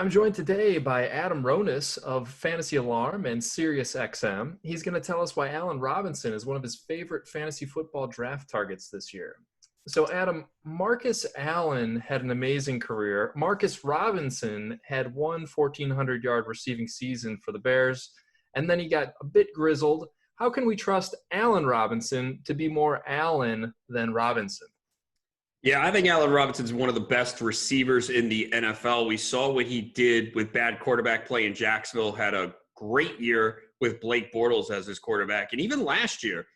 I'm joined today by Adam Ronis of Fantasy Alarm and Sirius XM. He's going to tell us why Allen Robinson is one of his favorite fantasy football draft targets this year. So, Adam, Marcus Allen had an amazing career. Marcus Robinson had one 1,400-yard receiving season for the Bears, and then he got a bit grizzled. How can we trust Allen Robinson to be more Allen than Robinson? Yeah, I think Allen Robinson is one of the best receivers in the NFL. We saw what he did with bad quarterback play in Jacksonville, had a great year with Blake Bortles as his quarterback. And even last year,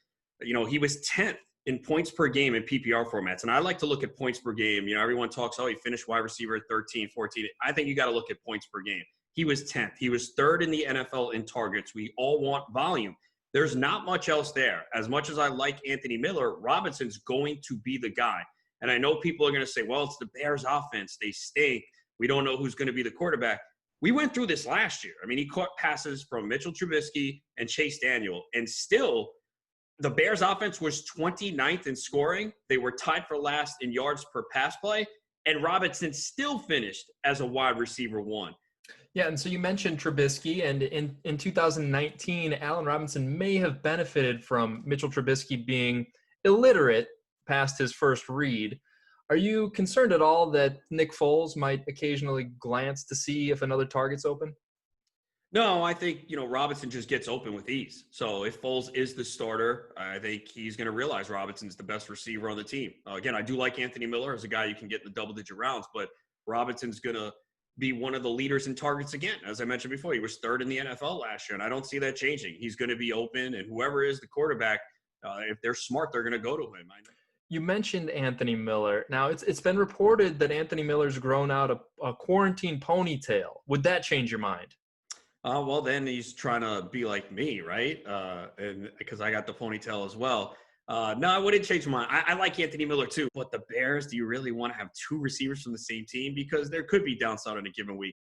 he was 10th in points per game in PPR formats. And I like to look at points per game. Everyone talks, he finished wide receiver at 13, 14. I think you got to look at points per game. He was 10th. He was third in the NFL in targets. We all want volume. There's not much else there. As much as I like Anthony Miller, Robinson's going to be the guy. And I know people are going to say, well, it's the Bears offense. They stink. We don't know who's going to be the quarterback. We went through this last year. I mean, he caught passes from Mitchell Trubisky and Chase Daniel. And still, the Bears offense was 29th in scoring. They were tied for last in yards per pass play. And Robinson still finished as a wide receiver one. Yeah, and so you mentioned Trubisky, and in 2019, Allen Robinson may have benefited from Mitchell Trubisky being illiterate past his first read. Are you concerned at all that Nick Foles might occasionally glance to see if another target's open? No, I think, Robinson just gets open with ease. So if Foles is the starter, I think he's going to realize Robinson's the best receiver on the team. Again, I do like Anthony Miller as a guy you can get in the double-digit rounds, but Robinson's going to be one of the leaders in targets again. As I mentioned before, he was third in the NFL last year, and I don't see that changing. He's going to be open, and whoever is the quarterback, if they're smart, they're going to go to him. You mentioned Anthony Miller. Now, it's been reported that Anthony Miller's grown out a quarantine ponytail. Would that change your mind? Well, then he's trying to be like me, right? And because I got the ponytail as well. No, I wouldn't change my mind. I like Anthony Miller too. But the Bears, do you really want to have two receivers from the same team? Because there could be downside in a given week.